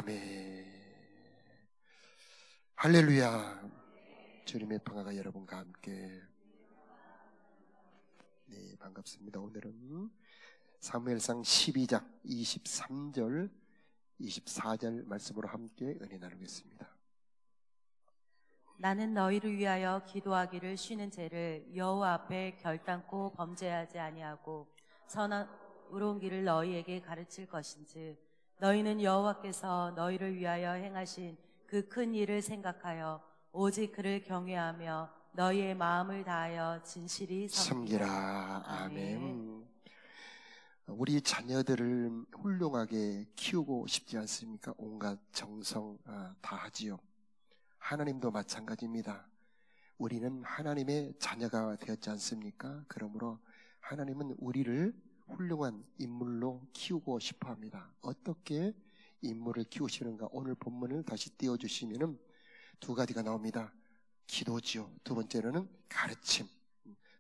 아멘. 할렐루야. 주님의 평화가 여러분과 함께. 네, 반갑습니다. 오늘은 사무엘상 12장 23절 24절 말씀으로 함께 은혜 나누겠습니다. 나는 너희를 위하여 기도하기를 쉬는 죄를 여호와 앞에 결단코 범죄하지 아니하고 선한 의로운 길을 너희에게 가르칠 것인즉 너희는 여호와께서 너희를 위하여 행하신 그 큰 일을 생각하여 오직 그를 경외하며 너희의 마음을 다하여 진실이 섬기라. 아멘. 우리 자녀들을 훌륭하게 키우고 싶지 않습니까? 온갖 정성 다하지요. 하나님도 마찬가지입니다. 우리는 하나님의 자녀가 되었지 않습니까? 그러므로 하나님은 우리를 훌륭한 인물로 키우고 싶어 합니다. 어떻게 인물을 키우시는가? 오늘 본문을 다시 띄워주시면은 두 가지가 나옵니다. 기도지요. 두 번째로는 가르침.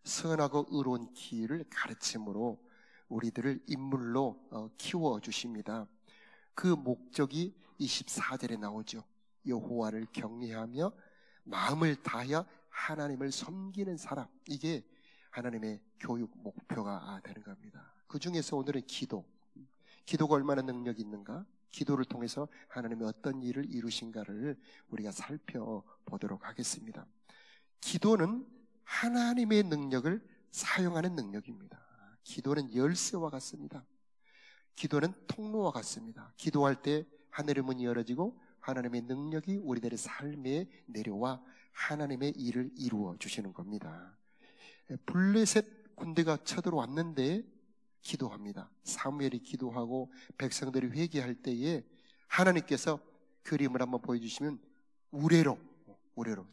선하고 의로운 길을 가르침으로 우리들을 인물로 키워주십니다. 그 목적이 24절에 나오죠. 여호와를 경외하며 마음을 다하여 하나님을 섬기는 사람. 이게 하나님의 교육 목표가 되는 겁니다. 그 중에서 오늘은 기도가 얼마나 능력이 있는가? 기도를 통해서 하나님이 어떤 일을 이루신가를 우리가 살펴보도록 하겠습니다. 기도는 하나님의 능력을 사용하는 능력입니다. 기도는 열쇠와 같습니다. 기도는 통로와 같습니다. 기도할 때 하늘의 문이 열어지고 하나님의 능력이 우리들의 삶에 내려와 하나님의 일을 이루어 주시는 겁니다. 블레셋 군대가 쳐들어왔는데 기도합니다. 사무엘이 기도하고 백성들이 회개할 때에 하나님께서 그림을 한번 보여주시면 우레로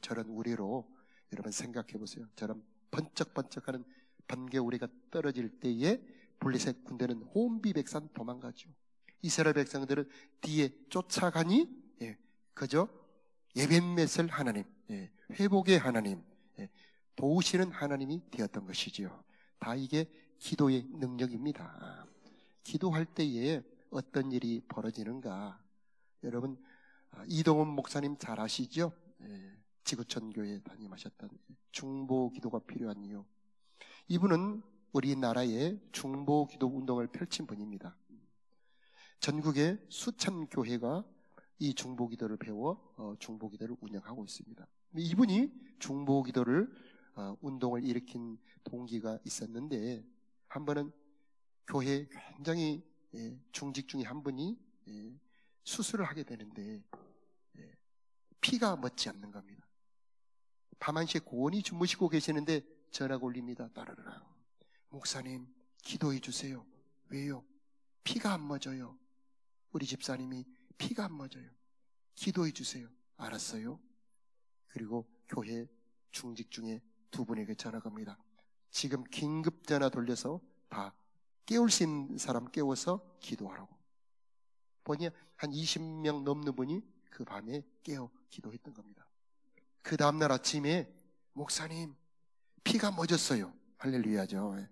저런 우레로 여러분 생각해 보세요. 저런 번쩍번쩍하는 번개 우레가 떨어질 때에 블레셋 군대는 혼비백산 도망가죠. 이스라엘 백성들은 뒤에 쫓아가니 그저 예벳메셀 하나님, 회복의 하나님, 도우시는 하나님이 되었던 것이지요. 다 이게 기도의 능력입니다. 기도할 때에 어떤 일이 벌어지는가? 여러분 이동훈 목사님 잘 아시죠? 지구촌 교회 담임하셨던 중보 기도가 필요한 이유. 이분은 우리나라에 중보 기도 운동을 펼친 분입니다. 전국의 수천 교회가 이 중보 기도를 배워 중보 기도를 운영하고 있습니다. 이분이 중보 기도를 운동을 일으킨 동기가 있었는데 한 번은 교회 굉장히 중직 중에 한 분이 수술을 하게 되는데 피가 멎지 않는 겁니다. 밤1시에 고온히 주무시고 계시는데 전화가 울립니다. 따르르랑. 목사님 기도해 주세요. 왜요? 피가 안 멎어요. 우리 집사님이 피가 안 멎어요. 기도해 주세요. 알았어요. 그리고 교회 중직 중에 두 분에게 전화가 옵니다. 지금 긴급 전화 돌려서 다 깨울 수 있는 사람 깨워서 기도하라고. 보니 한 20명 넘는 분이 그 밤에 깨어 기도했던 겁니다. 그 다음날 아침에 목사님 피가 멎었어요. 할렐루야죠.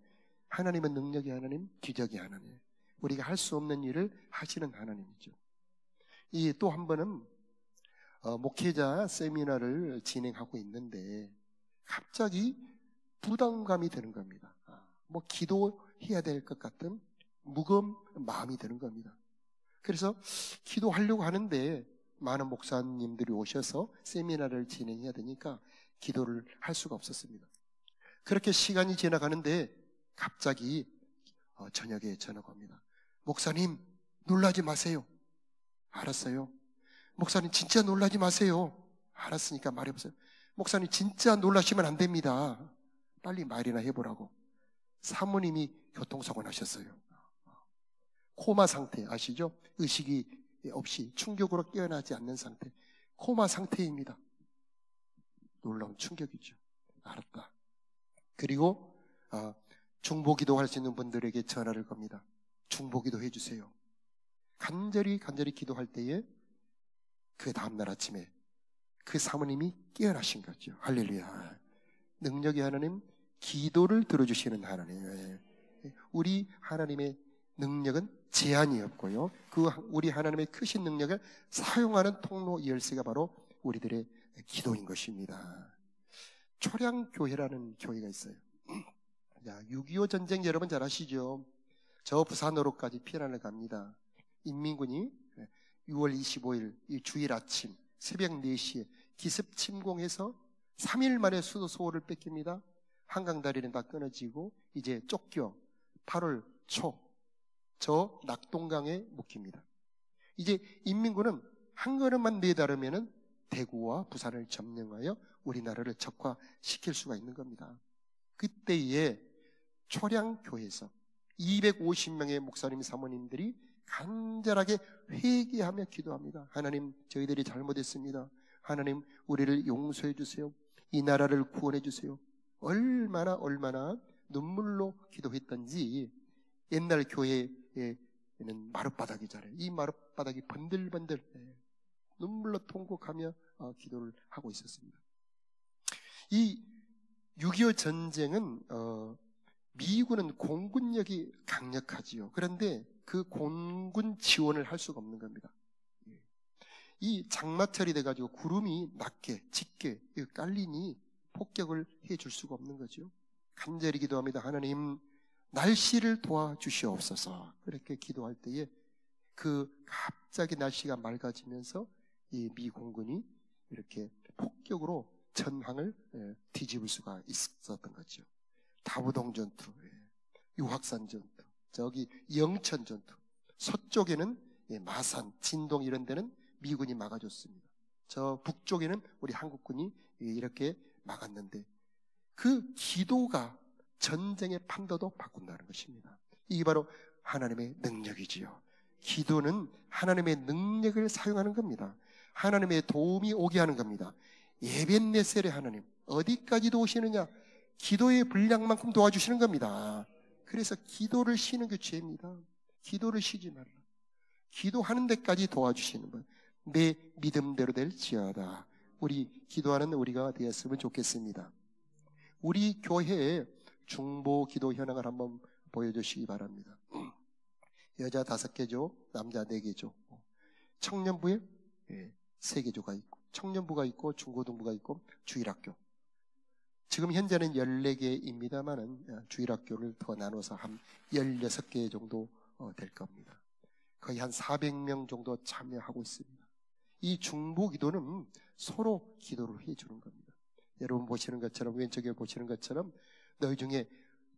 하나님은 능력의 하나님, 기적의 하나님. 우리가 할 수 없는 일을 하시는 하나님이죠. 이 또 한 번은 목회자 세미나를 진행하고 있는데 갑자기 부담감이 드는 겁니다. 뭐 기도해야 될 것 같은 무거운 마음이 드는 겁니다. 그래서 기도하려고 하는데 많은 목사님들이 오셔서 세미나를 진행해야 되니까 기도를 할 수가 없었습니다. 그렇게 시간이 지나가는데 갑자기 저녁에 전화가 옵니다. 목사님 놀라지 마세요. 알았어요. 목사님 진짜 놀라지 마세요. 알았으니까 말해보세요. 목사님 진짜 놀라시면 안 됩니다. 빨리 말이나 해보라고. 사모님이 교통사고 나셨어요. 코마 상태 아시죠? 의식이 없이 충격으로 깨어나지 않는 상태. 코마 상태입니다. 놀라운 충격이죠. 알았다. 그리고 중보기도 할 수 있는 분들에게 전화를 겁니다. 중보기도 해주세요. 간절히 기도할 때에 그 다음날 아침에 그 사모님이 깨어나신 거죠. 할렐루야. 능력의 하나님, 기도를 들어주시는 하나님. 우리 하나님의 능력은 제한이 없고요. 그 우리 하나님의 크신 능력을 사용하는 통로 열쇠가 바로 우리들의 기도인 것입니다. 초량교회라는 교회가 있어요. 6.25 전쟁 여러분 잘 아시죠? 저 부산으로까지 피난을 갑니다. 인민군이 6월 25일 이 주일 아침 새벽 4시에 기습 침공해서 3일 만에 수도 서울을 뺏깁니다. 한강다리는 다 끊어지고 이제 쫓겨 8월 초 저 낙동강에 묵힙니다. 이제 인민군은 한 걸음만 내다르면은 대구와 부산을 점령하여 우리나라를 적화시킬 수가 있는 겁니다. 그때에 초량교회에서 250명의 목사님 사모님들이 간절하게 회개하며 기도합니다. 하나님, 저희들이 잘못했습니다. 하나님, 우리를 용서해 주세요. 이 나라를 구원해 주세요. 얼마나 눈물로 기도했던지 옛날 교회에는 마룻바닥이잖아요. 이 마룻바닥이 번들번들 눈물로 통곡하며 기도를 하고 있었습니다. 이 6.25 전쟁은 미군은 공군력이 강력하지요. 그런데 그 공군 지원을 할 수가 없는 겁니다. 이 장마철이 돼가지고 구름이 낮게 짙게 깔리니 폭격을 해줄 수가 없는 거죠. 간절히 기도합니다. 하나님, 날씨를 도와주시옵소서. 그렇게 기도할 때에 그 갑자기 날씨가 맑아지면서 이 미 공군이 이렇게 폭격으로 전황을 뒤집을 수가 있었던 거죠. 다부동 전투, 유확산 전투, 저기 영천 전투, 서쪽에는 마산, 진동 이런 데는 미군이 막아줬습니다. 저 북쪽에는 우리 한국군이 이렇게 막았는데 그 기도가 전쟁의 판도도 바꾼다는 것입니다. 이게 바로 하나님의 능력이지요. 기도는 하나님의 능력을 사용하는 겁니다. 하나님의 도움이 오게 하는 겁니다. 에벤네셀의 하나님, 어디까지 도우시느냐? 기도의 분량만큼 도와주시는 겁니다. 그래서 기도를 쉬는 게 죄입니다. 기도를 쉬지 말라. 기도하는 데까지 도와주시는 분. 내 믿음대로 될지어다. 우리 기도하는 우리가 되었으면 좋겠습니다. 우리 교회에 중보 기도 현황을 한번 보여주시기 바랍니다. 여자 5개조, 남자 4개조. 청년부에 3개조가 있고, 청년부가 있고, 중고등부가 있고, 주일학교. 지금 현재는 14개입니다만은 주일학교를 더 나눠서 한 16개 정도 될 겁니다. 거의 한 400명 정도 참여하고 있습니다. 이 중보 기도는 서로 기도를 해주는 겁니다. 여러분 보시는 것처럼, 왼쪽에 보시는 것처럼 너희 중에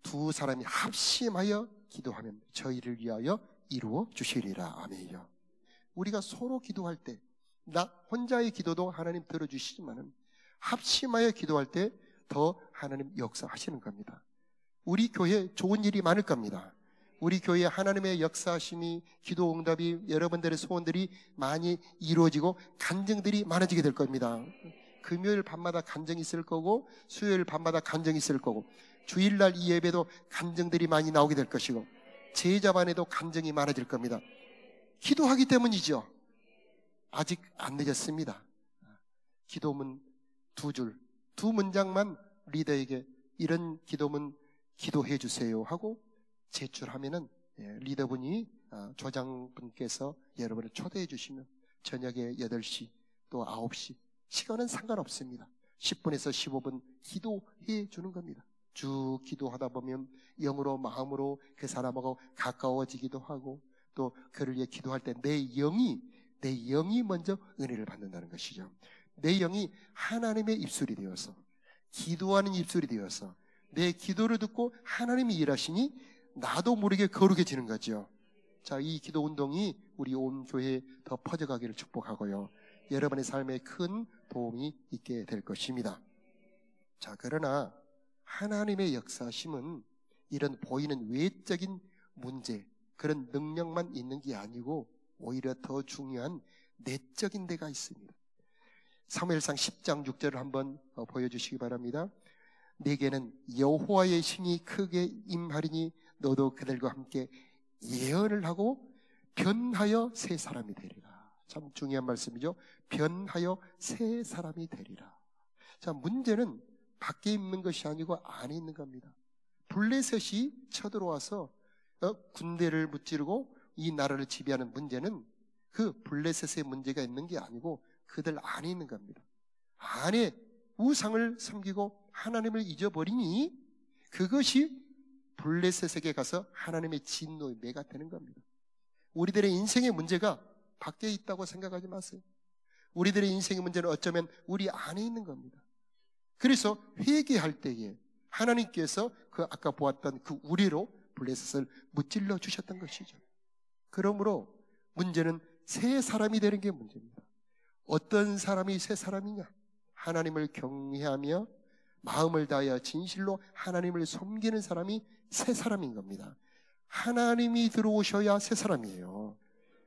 2 사람이 합심하여 기도하면 저희를 위하여 이루어 주시리라. 아멘이요. 우리가 서로 기도할 때, 나 혼자의 기도도 하나님 들어주시지만은 합심하여 기도할 때 더 하나님 역사하시는 겁니다. 우리 교회에 좋은 일이 많을 겁니다. 우리 교회에 하나님의 역사하심이, 기도 응답이, 여러분들의 소원들이 많이 이루어지고 간증들이 많아지게 될 겁니다. 금요일 밤마다 간증이 있을 거고, 수요일 밤마다 간증이 있을 거고, 주일날 이 예배도 간증들이 많이 나오게 될 것이고, 제자반에도 간증이 많아질 겁니다. 기도하기 때문이죠. 아직 안 늦었습니다. 기도문 2줄, 2문장만 리더에게 이런 기도문 기도해 주세요 하고 제출하면은 리더분이, 조장분께서 여러분을 초대해 주시면 저녁에 8시 또 9시 시간은 상관없습니다. 10분에서 15분 기도해 주는 겁니다. 쭉 기도하다 보면 영으로 마음으로 그 사람하고 가까워지기도 하고, 또 그를 위해 기도할 때 내 영이 먼저 은혜를 받는다는 것이죠. 내 영이 하나님의 입술이 되어서, 기도하는 입술이 되어서 내 기도를 듣고 하나님이 일하시니 나도 모르게 거룩해지는 거죠. 자, 이 기도 운동이 우리 온 교회에 더 퍼져가기를 축복하고요, 여러분의 삶에 큰 도움이 있게 될 것입니다. 자, 그러나 하나님의 역사심은 이런 보이는 외적인 문제, 그런 능력만 있는 게 아니고 오히려 더 중요한 내적인 데가 있습니다. 사무엘상 10장 6절을 한번 보여주시기 바랍니다. 내게는 여호와의 신이 크게 임하리니 너도 그들과 함께 예언을 하고 변하여 새 사람이 되리라. 참 중요한 말씀이죠. 변하여 새 사람이 되리라. 자, 문제는 밖에 있는 것이 아니고 안에 있는 겁니다. 블레셋이 쳐들어와서 군대를 무찌르고 이 나라를 지배하는 문제는 그 블레셋의 문제가 있는 게 아니고 그들 안에 있는 겁니다. 안에 우상을 섬기고 하나님을 잊어버리니 그것이 블레셋에게 가서 하나님의 진노의 매가 되는 겁니다. 우리들의 인생의 문제가 밖에 있다고 생각하지 마세요. 우리들의 인생의 문제는 어쩌면 우리 안에 있는 겁니다. 그래서 회개할 때에 하나님께서 그 아까 보았던 그 우리로 블레셋을 무찔러 주셨던 것이죠. 그러므로 문제는 새 사람이 되는 게 문제입니다. 어떤 사람이 새 사람이냐? 하나님을 경외하며 마음을 다하여 진실로 하나님을 섬기는 사람이 새 사람인 겁니다. 하나님이 들어오셔야 새 사람이에요.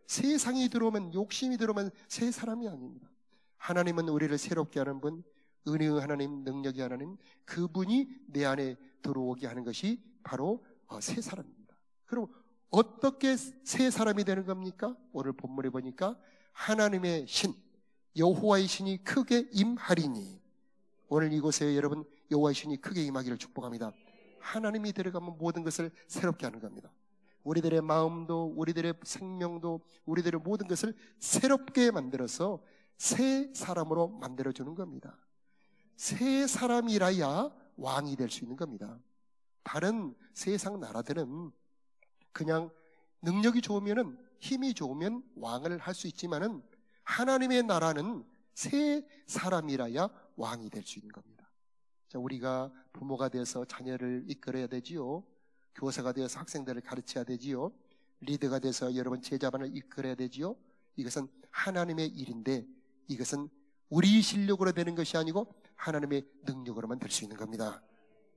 세상이 들어오면, 욕심이 들어오면 새 사람이 아닙니다. 하나님은 우리를 새롭게 하는 분, 은혜의 하나님, 능력의 하나님, 그분이 내 안에 들어오게 하는 것이 바로 새 사람입니다. 그럼 어떻게 새 사람이 되는 겁니까? 오늘 본문에 보니까 하나님의 신, 여호와의 신이 크게 임하리니, 오늘 이곳에 여러분 여호와의 신이 크게 임하기를 축복합니다. 하나님이 들어가면 모든 것을 새롭게 하는 겁니다. 우리들의 마음도, 우리들의 생명도, 우리들의 모든 것을 새롭게 만들어서 새 사람으로 만들어주는 겁니다. 새 사람이라야 왕이 될 수 있는 겁니다. 다른 세상 나라들은 그냥 능력이 좋으면, 힘이 좋으면 왕을 할 수 있지만은 하나님의 나라는 새 사람이라야 왕이 될 수 있는 겁니다. 자, 우리가 부모가 되어서 자녀를 이끌어야 되지요. 교사가 되어서 학생들을 가르쳐야 되지요. 리더가 돼서 여러분 제자반을 이끌어야 되지요. 이것은 하나님의 일인데 이것은 우리 실력으로 되는 것이 아니고 하나님의 능력으로만 될 수 있는 겁니다.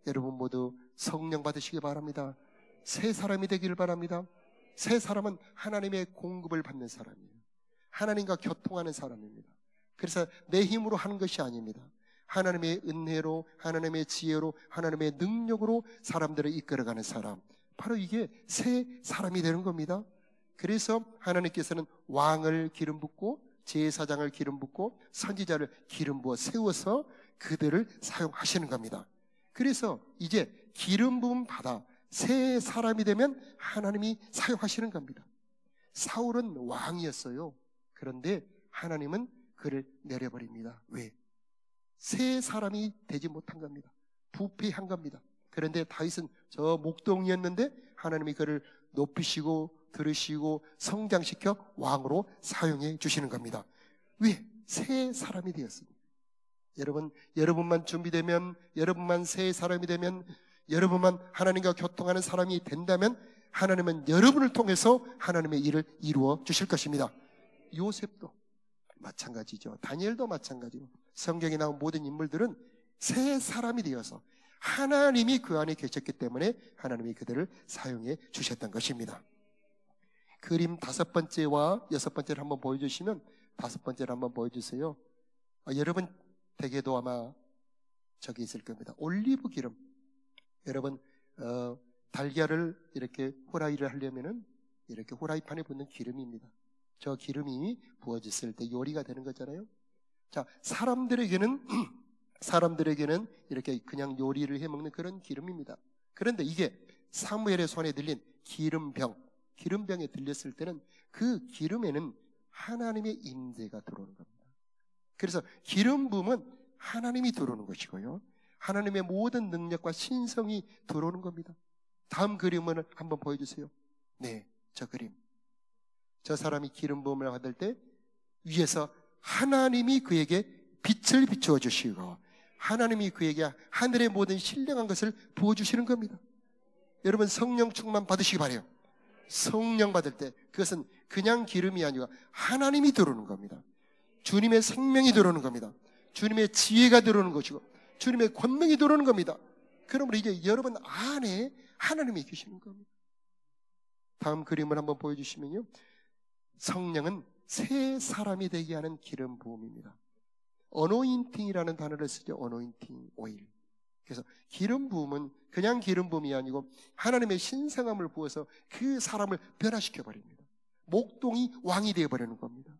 여러분 모두 성령 받으시기 바랍니다. 새 사람이 되기를 바랍니다. 새 사람은 하나님의 공급을 받는 사람이에요. 하나님과 교통하는 사람입니다. 그래서 내 힘으로 하는 것이 아닙니다. 하나님의 은혜로, 하나님의 지혜로, 하나님의 능력으로 사람들을 이끌어가는 사람, 바로 이게 새 사람이 되는 겁니다. 그래서 하나님께서는 왕을 기름 붓고 제사장을 기름 붓고 선지자를 기름 부어 세워서 그들을 사용하시는 겁니다. 그래서 이제 기름 부음 받아 새 사람이 되면 하나님이 사용하시는 겁니다. 사울은 왕이었어요. 그런데 하나님은 그를 내려버립니다. 왜? 새 사람이 되지 못한 겁니다. 부패한 겁니다. 그런데 다윗은 저 목동이었는데 하나님이 그를 높이시고 들으시고 성장시켜 왕으로 사용해 주시는 겁니다. 왜? 새 사람이 되었습니다. 여러분만 준비되면, 여러분만 새 사람이 되면, 여러분만 하나님과 교통하는 사람이 된다면 하나님은 여러분을 통해서 하나님의 일을 이루어 주실 것입니다. 요셉도 마찬가지죠. 다니엘도 마찬가지고 성경에 나온 모든 인물들은 새 사람이 되어서 하나님이 그 안에 계셨기 때문에 하나님이 그들을 사용해 주셨던 것입니다. 그림 5번째와 6번째를 한번 보여주시면, 5번째를 한번 보여주세요. 여러분 댁에도 아마 저기 있을 겁니다. 올리브 기름. 여러분 달걀을 이렇게 후라이를 하려면은 이렇게 후라이판에 붓는 기름입니다. 저 기름이 부어졌을 때 요리가 되는 거잖아요. 자, 사람들에게는 이렇게 그냥 요리를 해 먹는 그런 기름입니다. 그런데 이게 사무엘의 손에 들린 기름병에 들렸을 때는 그 기름에는 하나님의 임재가 들어오는 겁니다. 그래서 기름 부음은 하나님이 들어오는 것이고요, 하나님의 모든 능력과 신성이 들어오는 겁니다. 다음 그림을 한번 보여주세요. 네, 저 그림. 저 사람이 기름 부음을 받을 때 위에서 하나님이 그에게 빛을 비추어 주시고 하나님이 그에게 하늘의 모든 신령한 것을 부어주시는 겁니다. 여러분 성령 충만 받으시기 바라요. 성령 받을 때 그것은 그냥 기름이 아니라 하나님이 들어오는 겁니다. 주님의 생명이 들어오는 겁니다. 주님의 지혜가 들어오는 것이고 주님의 권능이 들어오는 겁니다. 그러므로 이제 여러분 안에 하나님이 계시는 겁니다. 다음 그림을 한번 보여주시면요, 성령은 새 사람이 되게 하는 기름 부음입니다. 어노인팅이라는 단어를 쓰죠. 어노인팅 오일. 그래서 기름 부음은 그냥 기름 부음이 아니고 하나님의 신성함을 부어서 그 사람을 변화시켜 버립니다. 목동이 왕이 되어 버리는 겁니다.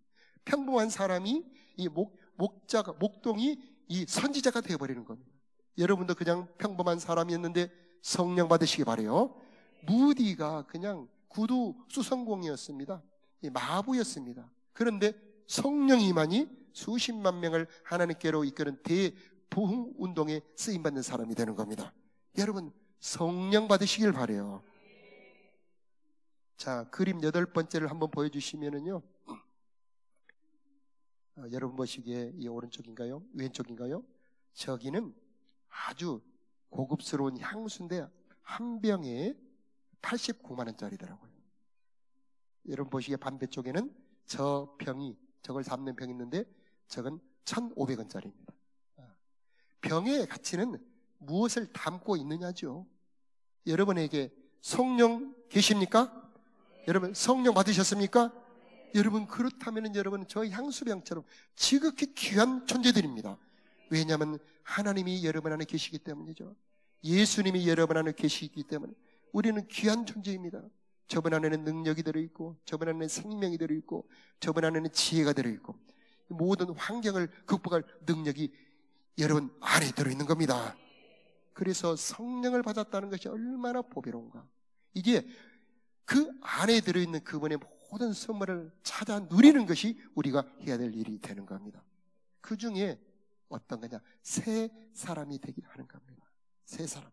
평범한 사람이 이 목동이 이 선지자가 되어 버리는 겁니다. 여러분도 그냥 평범한 사람이었는데 성령 받으시기 바라요. 무디가 그냥 구두 수성공이었습니다. 마부였습니다. 그런데 성령이만이 수십만 명을 하나님께로 이끄는 대부흥 운동에 쓰임받는 사람이 되는 겁니다. 여러분, 성령 받으시길 바라요. 자, 그림 8번째를 한번 보여주시면은요, 여러분 보시기에 이 오른쪽인가요? 왼쪽인가요? 저기는 아주 고급스러운 향수인데 한 병에 89만 원짜리더라고요. 여러분 보시기에 반대쪽에는 저 병이, 저걸 담는 병이 있는데 저건 1,500원짜리입니다. 병의 가치는 무엇을 담고 있느냐죠. 여러분에게 성령 계십니까? 여러분 성령 받으셨습니까? 여러분 그렇다면 여러분은 저 향수병처럼 지극히 귀한 존재들입니다. 왜냐하면 하나님이 여러분 안에 계시기 때문이죠. 예수님이 여러분 안에 계시기 때문에 우리는 귀한 존재입니다. 저분 안에는 능력이 들어있고, 저분 안에는 생명이 들어있고, 저분 안에는 지혜가 들어있고, 모든 환경을 극복할 능력이 여러분 안에 들어있는 겁니다. 그래서 성령을 받았다는 것이 얼마나 보배로운가. 이게 그 안에 들어있는 그분의 모든 선물을 찾아 누리는 것이 우리가 해야 될 일이 되는 겁니다. 그 중에 어떤 거냐? 새 사람이 되기를 하는 겁니다. 새 사람.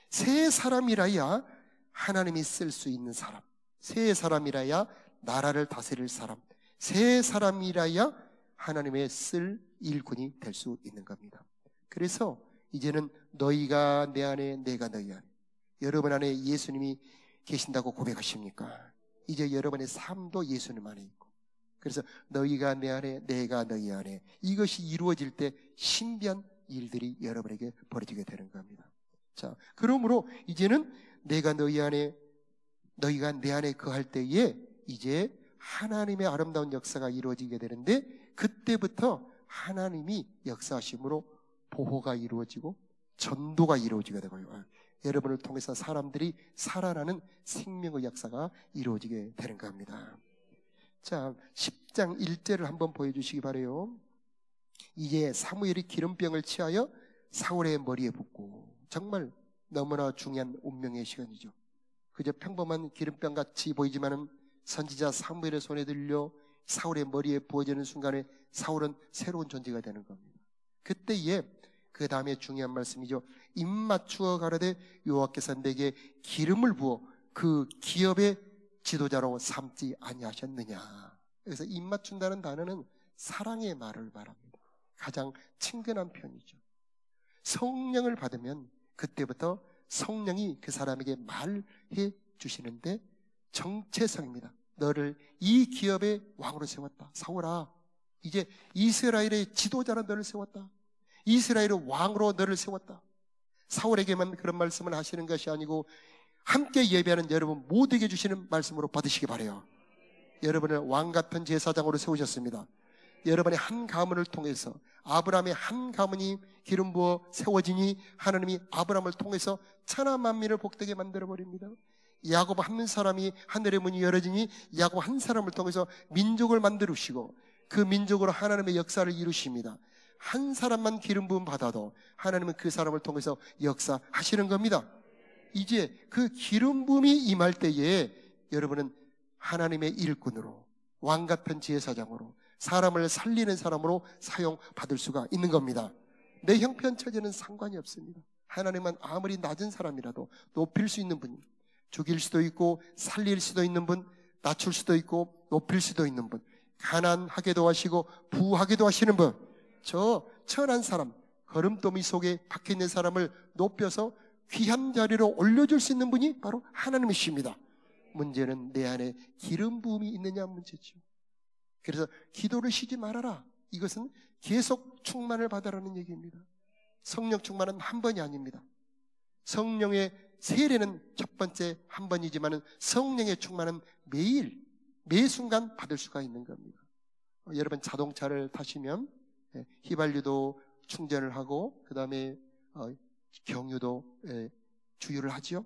새 사람이라야 하나님이 쓸 수 있는 사람, 새 사람이라야 나라를 다스릴 사람, 새 사람이라야 하나님의 쓸 일꾼이 될 수 있는 겁니다. 그래서 이제는 너희가 내 안에, 내가 너희 안에, 여러분 안에 예수님이 계신다고 고백하십니까? 이제 여러분의 삶도 예수님 안에 있고, 그래서 너희가 내 안에, 내가 너희 안에, 이것이 이루어질 때 신비한 일들이 여러분에게 벌어지게 되는 겁니다. 자, 그러므로 이제는 내가 너희 안에, 너희가 내 안에 거할 때에 이제 하나님의 아름다운 역사가 이루어지게 되는데, 그때부터 하나님이 역사하심으로 보호가 이루어지고 전도가 이루어지게 되고요. 여러분을 통해서 사람들이 살아나는 생명의 역사가 이루어지게 되는 겁니다. 자, 10장 1절을 한번 보여주시기 바라요. 이제 사무엘이 기름병을 취하여 사울의 머리에 붓고, 정말 너무나 중요한 운명의 시간이죠. 그저 평범한 기름병같이 보이지만은 선지자 사무엘의 손에 들려 사울의 머리에 부어지는 순간에 사울은 새로운 존재가 되는 겁니다. 그때에 그 다음에 중요한 말씀이죠. 입 맞추어 가라되 여호와께서 내게 기름을 부어 그 기업의 지도자로 삼지 아니하셨느냐. 그래서 입 맞춘다는 단어는 사랑의 말을 말합니다. 가장 친근한 편이죠. 성령을 받으면 그때부터 성령이 그 사람에게 말해 주시는데 정체성입니다. 너를 이 기업의 왕으로 세웠다. 사울아, 이제 이스라엘의 지도자로 너를 세웠다. 이스라엘의 왕으로 너를 세웠다. 사울에게만 그런 말씀을 하시는 것이 아니고 함께 예배하는 여러분 모두에게 주시는 말씀으로 받으시기 바라요. 여러분을 왕 같은 제사장으로 세우셨습니다. 여러분의 한 가문을 통해서 아브라함의 한 가문이 기름 부어 세워지니 하나님이 아브라함을 통해서 천하 만민을 복되게 만들어버립니다. 야곱 한 사람이 하늘의 문이 열어지니 야곱 한 사람을 통해서 민족을 만들으시고 그 민족으로 하나님의 역사를 이루십니다. 한 사람만 기름 부음 받아도 하나님은 그 사람을 통해서 역사하시는 겁니다. 이제 그 기름 부음이 임할 때에 여러분은 하나님의 일꾼으로, 왕 같은 제사장으로, 사람을 살리는 사람으로 사용받을 수가 있는 겁니다. 내 형편 처지는 상관이 없습니다. 하나님은 아무리 낮은 사람이라도 높일 수 있는 분, 죽일 수도 있고 살릴 수도 있는 분, 낮출 수도 있고 높일 수도 있는 분, 가난하게도 하시고 부하게도 하시는 분, 저 천한 사람, 걸음더미 속에 박혀있는 사람을 높여서 귀한 자리로 올려줄 수 있는 분이 바로 하나님이십니다. 문제는 내 안에 기름 부음이 있느냐 문제죠. 그래서 기도를 쉬지 말아라. 이것은 계속 충만을 받아라는 얘기입니다. 성령 충만은 한 번이 아닙니다. 성령의 세례는 첫 번째 한 번이지만 성령의 충만은 매일, 매 순간 받을 수가 있는 겁니다. 여러분 자동차를 타시면 휘발유도 충전을 하고 그 다음에 경유도 주유를 하죠.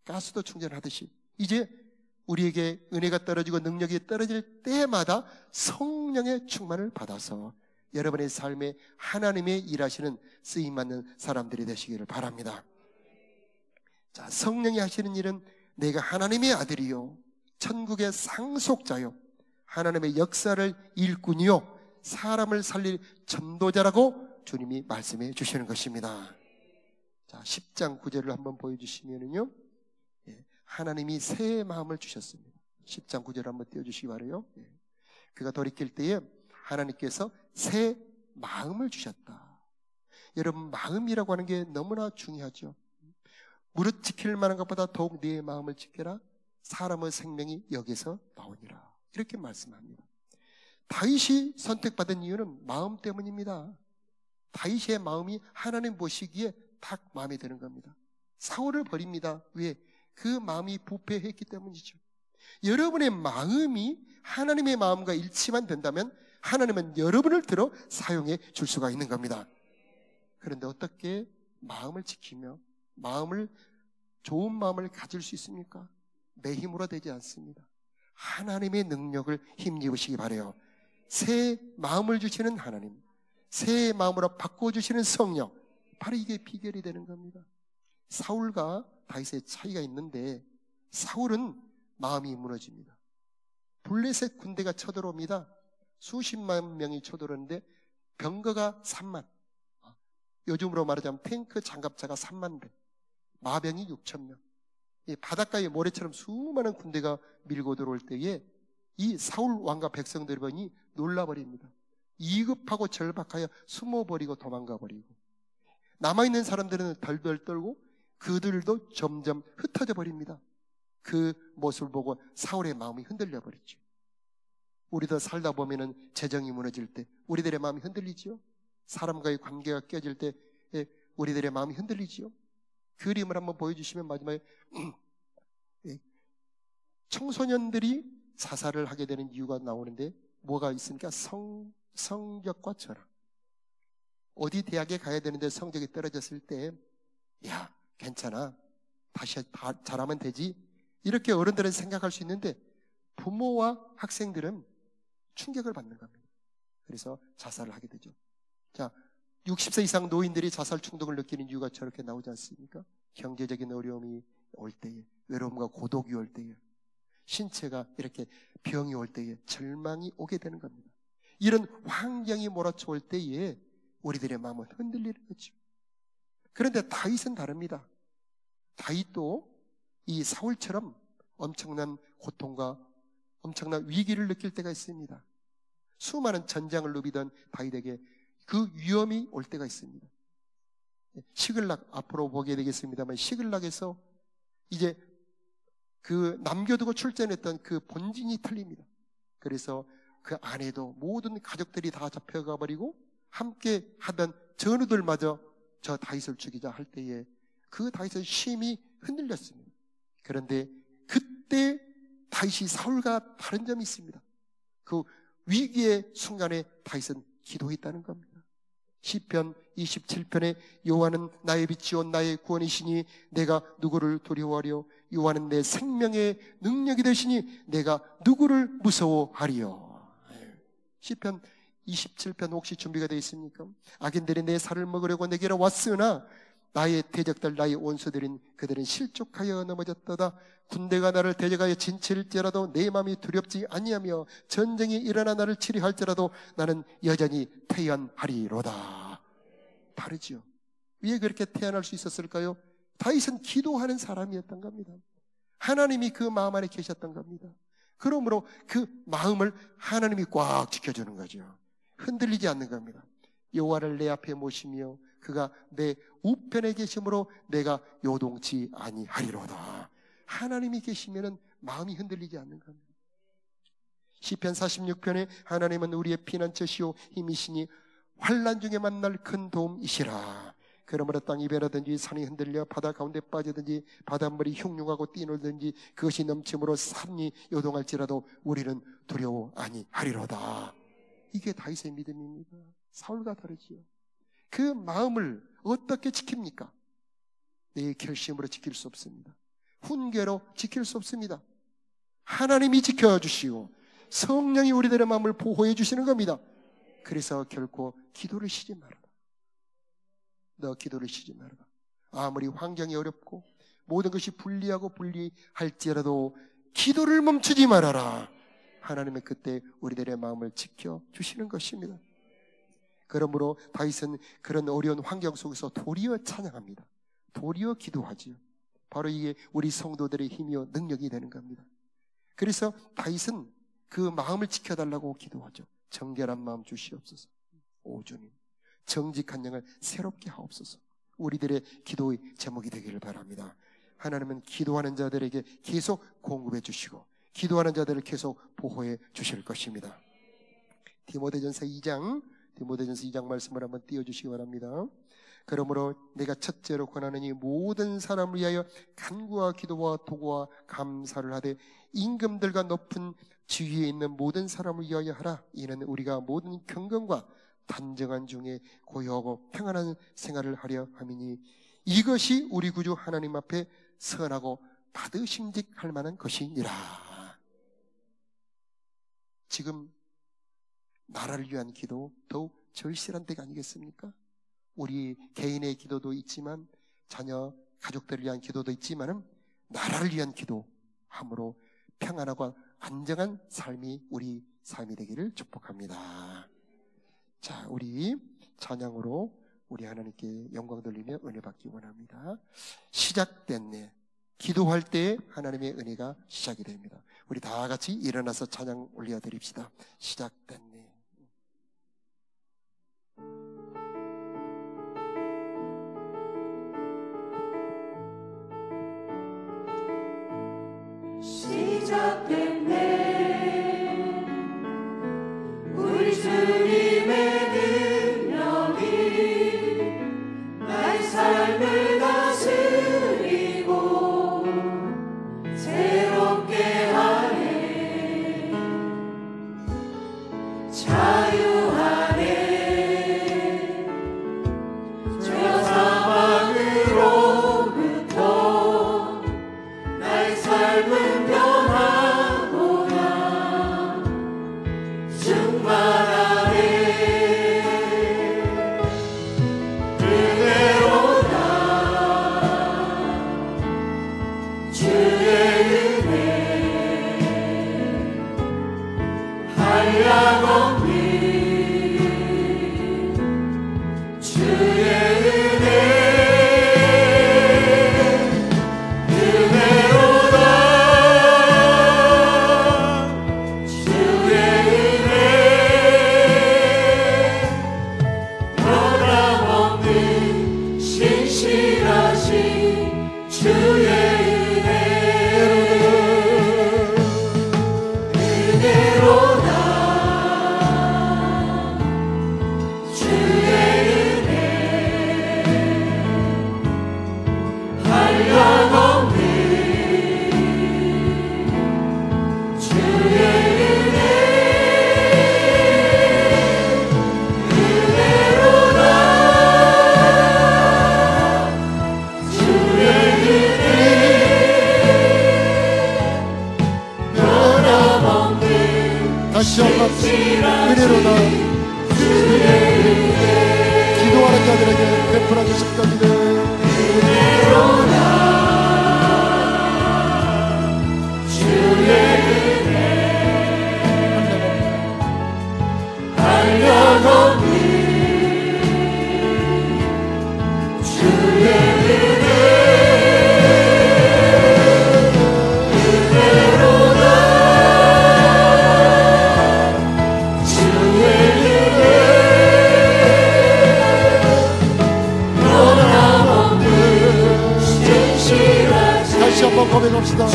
가스도 충전을 하듯이 이제 우리에게 은혜가 떨어지고 능력이 떨어질 때마다 성령의 충만을 받아서 여러분의 삶에 하나님의 일하시는 쓰임받는 사람들이 되시기를 바랍니다. 자, 성령이 하시는 일은 내가 하나님의 아들이요 천국의 상속자요 하나님의 역사를 일꾼이요 사람을 살릴 전도자라고 주님이 말씀해 주시는 것입니다. 자, 10장 9절을 한번 보여주시면은요, 하나님이 새 마음을 주셨습니다. 10장 9절 한번 띄워주시기 바라요. 그가 돌이킬 때에 하나님께서 새 마음을 주셨다. 여러분, 마음이라고 하는 게 너무나 중요하죠. 무릇 지킬 만한 것보다 더욱 네 마음을 지켜라. 사람의 생명이 여기서 나오니라. 이렇게 말씀합니다. 다윗이 선택받은 이유는 마음 때문입니다. 다윗의 마음이 하나님 보시기에 딱 마음에 드는 겁니다. 사울을 버립니다. 왜? 그 마음이 부패했기 때문이죠. 여러분의 마음이 하나님의 마음과 일치만 된다면 하나님은 여러분을 들어 사용해 줄 수가 있는 겁니다. 그런데 어떻게 마음을 지키며 좋은 마음을 가질 수 있습니까? 내 힘으로 되지 않습니다. 하나님의 능력을 힘입으시기 바라요. 새 마음을 주시는 하나님, 새 마음으로 바꿔주시는 성령, 바로 이게 비결이 되는 겁니다. 사울과 다윗의 차이가 있는데 사울은 마음이 무너집니다. 블레셋 군대가 쳐들어옵니다. 수십만 명이 쳐들어오는데 병거가 3만, 요즘으로 말하자면 탱크 장갑차가 3만 대, 마병이 6천 명. 이 바닷가의 모래처럼 수많은 군대가 밀고 들어올 때에 이 사울 왕과 백성들이 놀라버립니다. 이급하고 절박하여 숨어버리고 도망가버리고, 남아있는 사람들은 덜덜 떨고 그들도 점점 흩어져 버립니다. 그 모습을 보고 사울의 마음이 흔들려 버렸죠. 우리도 살다 보면은 재정이 무너질 때 우리들의 마음이 흔들리지요. 사람과의 관계가 깨질 때 우리들의 마음이 흔들리지요. 그림을 한번 보여주시면 마지막에 청소년들이 자살을 하게 되는 이유가 나오는데 뭐가 있습니까? 성적과 철학. 어디 대학에 가야 되는데 성적이 떨어졌을 때 야, 괜찮아, 다시 잘하면 되지, 이렇게 어른들은 생각할 수 있는데 부모와 학생들은 충격을 받는 겁니다. 그래서 자살을 하게 되죠. 자, 60세 이상 노인들이 자살 충동을 느끼는 이유가 저렇게 나오지 않습니까? 경제적인 어려움이 올 때에, 외로움과 고독이 올 때에, 신체가 이렇게 병이 올 때에 절망이 오게 되는 겁니다. 이런 환경이 몰아쳐올 때에 우리들의 마음은 흔들리는 거죠. 그런데 다윗은 다릅니다. 다윗도 이 사울처럼 엄청난 고통과 엄청난 위기를 느낄 때가 있습니다. 수많은 전장을 누비던 다윗에게 그 위험이 올 때가 있습니다. 시글락, 앞으로 보게 되겠습니다만 시글락에서 이제 그 남겨두고 출전했던 그 본진이 털립니다. 그래서 그 안에도 모든 가족들이 다 잡혀가 버리고 함께 하던 전우들마저 저 다윗을 죽이자 할 때에 그 다윗의 심이 흔들렸습니다. 그런데 그때 다윗이 사울과 다른 점이 있습니다. 그 위기의 순간에 다윗은 기도했다는 겁니다. 시편 27편에 여호와는 나의 빛이요 나의 구원이시니 내가 누구를 두려워하려, 여호와는 내 생명의 능력이 되시니 내가 누구를 무서워하리요. 시편 27편 혹시 준비가 되어 있습니까? 악인들이 내 살을 먹으려고 내게로 왔으나 나의 대적들, 나의 원수들인 그들은 실족하여 넘어졌도다. 군대가 나를 대적하여 진칠지라도 내 마음이 두렵지 아니하며 전쟁이 일어나 나를 치리할지라도 나는 여전히 태연하리로다. 다르지요. 왜 그렇게 태어날 수 있었을까요? 다윗은 기도하는 사람이었던 겁니다. 하나님이 그 마음 안에 계셨던 겁니다. 그러므로 그 마음을 하나님이 꽉 지켜주는 거죠. 흔들리지 않는 겁니다. 여호와를 내 앞에 모시며 그가 내 우편에 계심으로 내가 요동치 아니하리로다. 하나님이 계시면은 마음이 흔들리지 않는 겁니다. 시편 46편에 하나님은 우리의 피난처시오 힘이시니 환난 중에 만날 큰 도움이시라. 그러므로 땅이 변하든지 산이 흔들려 바다 가운데 빠지든지 바닷물이 흉흉하고 뛰놀든지 그것이 넘침으로 산이 요동할지라도 우리는 두려워 아니하리로다. 이게 다윗의 믿음입니다. 사울과 다르지요. 그 마음을 어떻게 지킵니까? 내 결심으로 지킬 수 없습니다. 훈계로 지킬 수 없습니다. 하나님이 지켜주시고 성령이 우리들의 마음을 보호해 주시는 겁니다. 그래서 결코 기도를 쉬지 말아라. 너 기도를 쉬지 말아라. 아무리 환경이 어렵고 모든 것이 불리하고 불리할지라도 기도를 멈추지 말아라. 하나님은 그때 우리들의 마음을 지켜주시는 것입니다. 그러므로 다윗은 그런 어려운 환경 속에서 도리어 찬양합니다. 도리어 기도하지요. 바로 이게 우리 성도들의 힘이요 능력이 되는 겁니다. 그래서 다윗은 그 마음을 지켜달라고 기도하죠. 정결한 마음 주시옵소서. 오 주님, 정직한 영을 새롭게 하옵소서. 우리들의 기도의 제목이 되기를 바랍니다. 하나님은 기도하는 자들에게 계속 공급해 주시고 기도하는 자들을 계속 보호해 주실 것입니다. 디모데전서 2장 말씀을 한번 띄워주시기 바랍니다. 그러므로 내가 첫째로 권하노니 모든 사람을 위하여 간구와 기도와 도구와 감사를 하되 임금들과 높은 지위에 있는 모든 사람을 위하여 하라. 이는 우리가 모든 경건과 단정한 중에 고요하고 평안한 생활을 하려 함이니 이것이 우리 구주 하나님 앞에 선하고 받으심직할 만한 것이니라. 지금 나라를 위한 기도 더욱 절실한 때가 아니겠습니까? 우리 개인의 기도도 있지만 자녀, 가족들을 위한 기도도 있지만 나라를 위한 기도함으로 평안하고 안정한 삶이 우리 삶이 되기를 축복합니다. 자, 우리 찬양으로 우리 하나님께 영광 돌리며 은혜 받기 원합니다. 시작됐네. 기도할 때 하나님의 은혜가 시작이 됩니다. 우리 다 같이 일어나서 찬양 올려드립시다. 시작됐네. 시작됐네. 우리 주님의 능력이 나의 삶을 다스리고 새롭게 하네. 자유하네. 죄와 사망으로부터 나의 삶은 다시 한번 은혜로다. 기도하는 자들에게 베풀어 주실 겁니다. 은혜로다. 주의 은혜 한량없니 주의 은혜 한번 고백합시다. 은혜로다.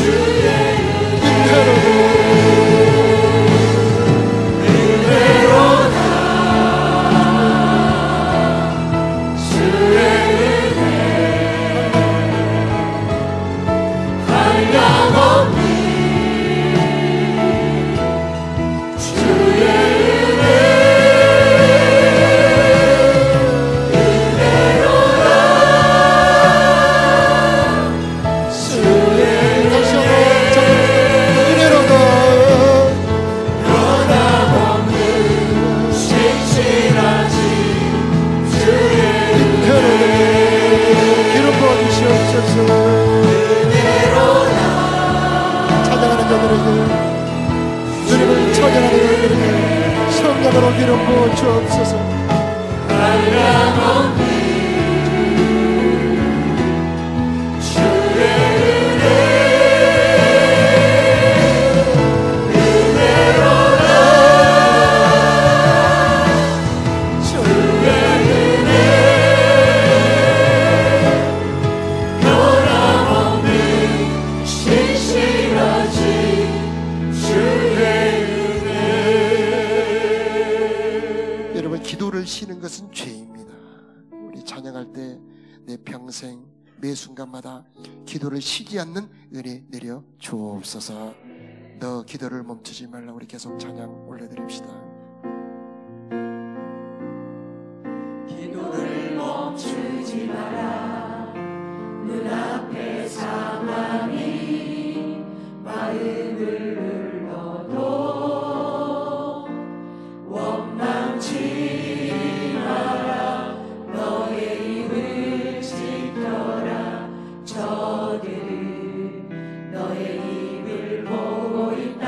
주의 은혜 한량없니 주의 은혜 은혜로다. 넘치도록 기름 부어 주옵소서. 한량없는 주의 은혜로라. 주의 은혜 변함없는 신실하신 주의 은혜. 여러분, 기도를 쉬는 것은 죄입니다. 우리 찬양할 때 내 평생 매 순간마다 기도를 쉬지 않는 은혜 내려 주옵소서. 너 기도를 멈추지 말라. 우리 계속 찬양 올려드립시다. 기도를 멈추지 마라. 눈앞의 상황이 마음을 눌러도 원망치 마라. 너의 입을 지켜라. 저들은 너의 입을 보고 있다.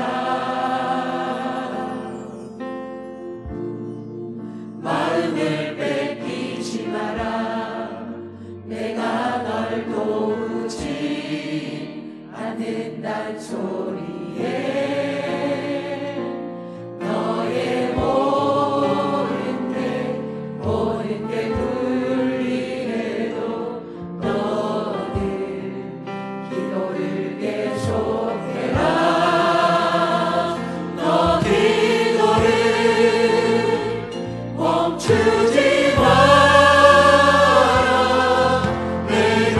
마음을 뺏기지 마라. 내가 널 도우지 않는단 소리에 너의 모든 게 불리해도 너는 기도를 계속해라. 너 기도를 멈추지 마라. 내가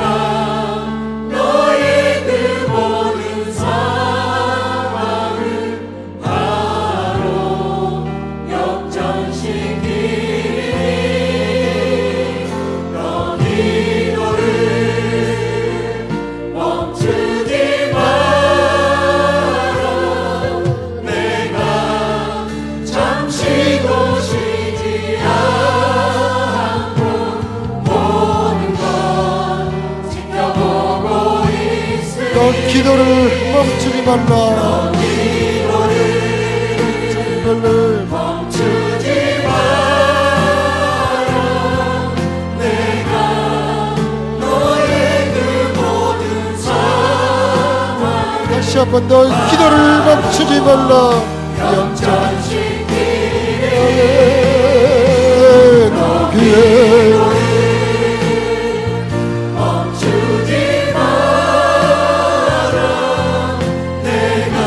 너의 그 모든 상황을 바로 역전시키리. 너 기도를 멈추지 마라. 내가 잠시도 쉬지 않고 모든 것 지켜보고 있으니. 너 기도를 멈추지 말라. 기도를 정말로 멈추지 마라. 내가 너의 그 모든 상황 다시 한번 너 기도를 멈추지 말라. 역전시키리. 너 귀에 멈추지 마라. 내가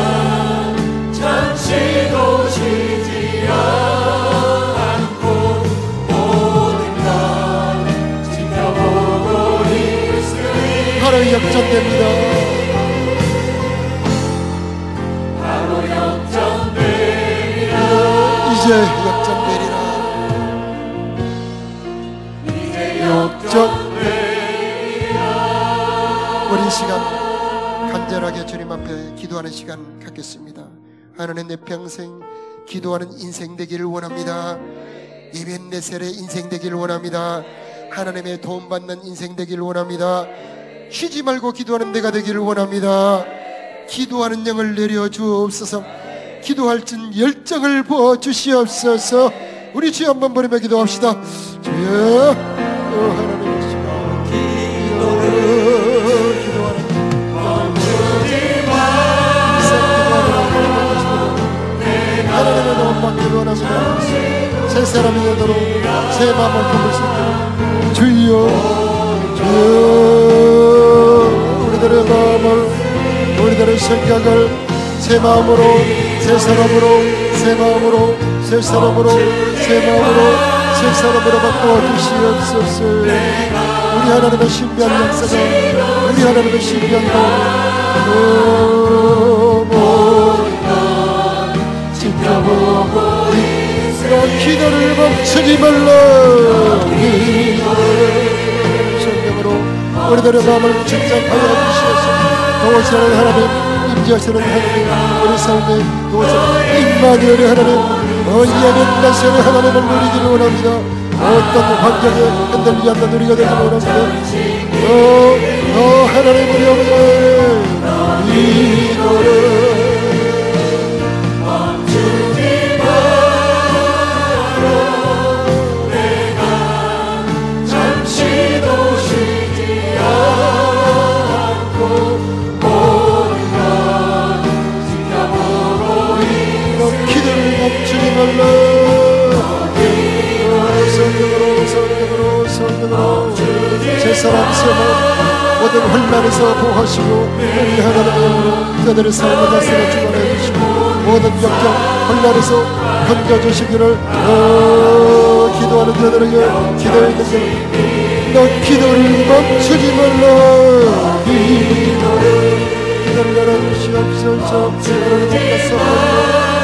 잠시도 쉬지 않고 모든 것 지켜보고 있으니. 바로 역전됩니다. 바로 역전되리라. 이제 역전되리라. 이제 역전. 역전되리라. 우리 이 시간 간절하게 주님 앞에 기도하는 시간 갖겠습니다. 하나님, 내 평생 기도하는 인생 되기를 원합니다. 이벤네셀의 인생 되기를 원합니다. 하나님의 도움받는 인생 되기를 원합니다. 쉬지 말고 기도하는 내가 되기를 원합니다. 기도하는 영을 내려 주옵소서. 기도할 진 열정을 부어 주시옵소서. 우리 주여 한번 부르며 기도합시다. 주여, 하나님의 시간 기도하는 멈추지 마. 하나님의 도움받기를 원합니다. 새 사람이 되도록 새 마음을 품을 수 있도록 주여, 주여, 우리들의 마음을, 우리들의 생각을 새 마음으로, 새 사람으로, 새 마음으로, 새 사람으로, 새 마음으로, 새 사람으로 바꿔 주시옵소서. 우리 하나님의 신비한 역사가, 우리 하나님의 신비한 도움 지켜보고 너 기도를 멈추지 말라. 성령으로 우리들의 마음을 충전하여 주시옵소서. 도우시는 하나님, 임재하시는 하나님, 우리 삶에 도우시는 임마누엘 하나님, 예배하시는 하나님을 누리기를 원합니다. 어떤 환경에 흔들리지 않는 우리가 되기를 원합니다. 하나님, 우리 어머니 이 노래 사랑스러워 모든 혼란에서 보호하시고 우리 하나님 그들의 삶을 다스려 주관해 주시고 모든 역경 혼란에서 건져주시기를 기도하는 자들에게 기도의 능력 너 기도를 멈추지 말라 기도를 열어주시옵소서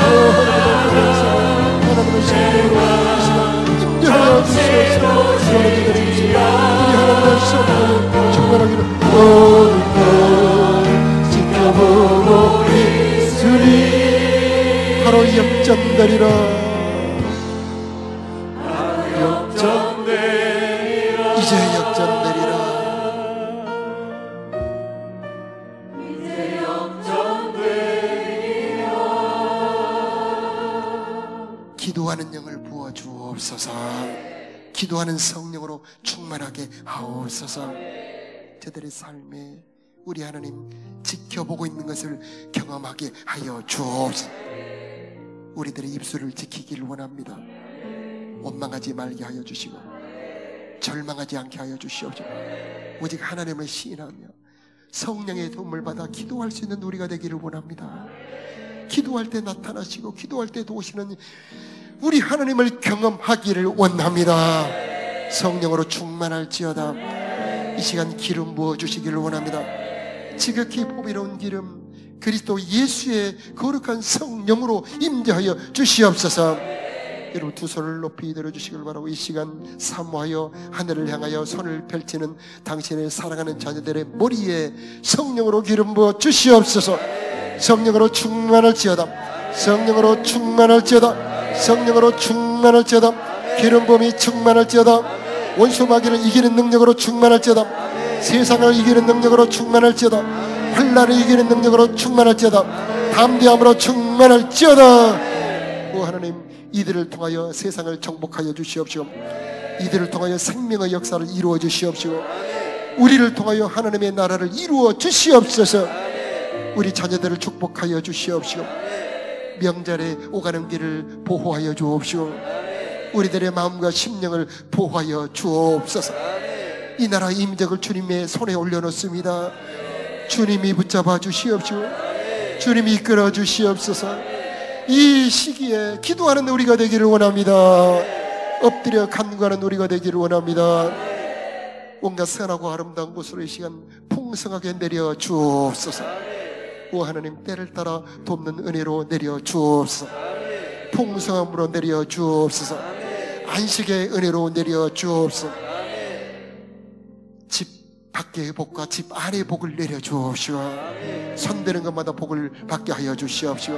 하나님의 하나님의 신으로 이 시간 임재하여 주시옵소서 우리 하나님의 신으로 충만하기를 지켜보고 있으리 바로 역전되리라 이제 역전되리라 기도하는 영을 부어주옵소서 기도하는 성령으로 충만하게 하옵소서 저들의 삶에 우리 하나님 지켜보고 있는 것을 경험하게 하여 주옵소서 우리들의 입술을 지키기를 원합니다 원망하지 말게 하여 주시고 절망하지 않게 하여 주시옵소서 오직 하나님을 시인하며 성령의 도움을 받아 기도할 수 있는 우리가 되기를 원합니다 기도할 때 나타나시고 기도할 때 도우시는 우리 하나님을 경험하기를 원합니다 성령으로 충만할지어다 이 시간 기름 부어주시기를 원합니다 지극히 보배로운 기름 그리스도 예수의 거룩한 성령으로 임재하여 주시옵소서 여러분 두 손을 높이 들어주시길 바라고 이 시간 사모하여 하늘을 향하여 손을 펼치는 당신의 사랑하는 자녀들의 머리에 성령으로 기름 부어 주시옵소서 성령으로 충만할지어다 성령으로 충만할지어다 성령으로 충만할지어다 기름 부음이 충만할지어다 원수 마귀를 이기는 능력으로 충만할지어다 세상을 이기는 능력으로 충만할지어다 환난을 이기는 능력으로 충만할지어다 담대함으로 충만할지어다 오 하나님 이들을 통하여 세상을 정복하여 주시옵시고 이들을 통하여 생명의 역사를 이루어 주시옵시고 우리를 통하여 하나님의 나라를 이루어 주시옵소서 우리 자녀들을 축복하여 주시옵시고 명절에 오가는 길을 보호하여 주옵시고 우리들의 마음과 심령을 보호하여 주옵소서 이 나라 임적을 주님의 손에 올려놓습니다 주님이 붙잡아 주시옵시고 주님이 이끌어 주시옵소서 이 시기에 기도하는 우리가 되기를 원합니다 엎드려 간구하는 우리가 되기를 원합니다 온갖 선하고 아름다운 곳으로 이 시간 풍성하게 내려 주옵소서 오 하나님 때를 따라 돕는 은혜로 내려 주옵소서 풍성함으로 내려 주옵소서 안식의 은혜로 내려 주옵소서 집 밖의 복과 집 안의 복을 내려 주옵시고 손대는 것마다 복을 받게 하여 주시옵시고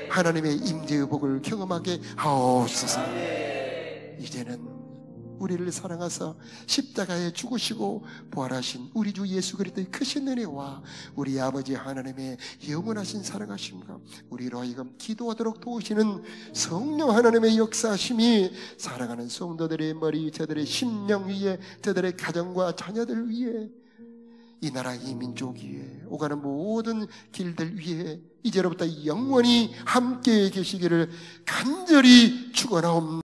하나님의 임재의 복을 경험하게 하옵소서 이제는 우리를 사랑하사 십자가에 죽으시고 부활하신 우리 주 예수 그리스도의 크신 은혜와 우리 아버지 하나님의 영원하신 사랑하심과 우리로 하여금 기도하도록 도우시는 성령 하나님의 역사하심이 사랑하는 성도들의 머리 저들의 심령 위에 저들의 가정과 자녀들 위에 이 나라 이 민족 위에 오가는 모든 길들 위에 이제로부터 영원히 함께 계시기를 간절히 축원하옵나이다.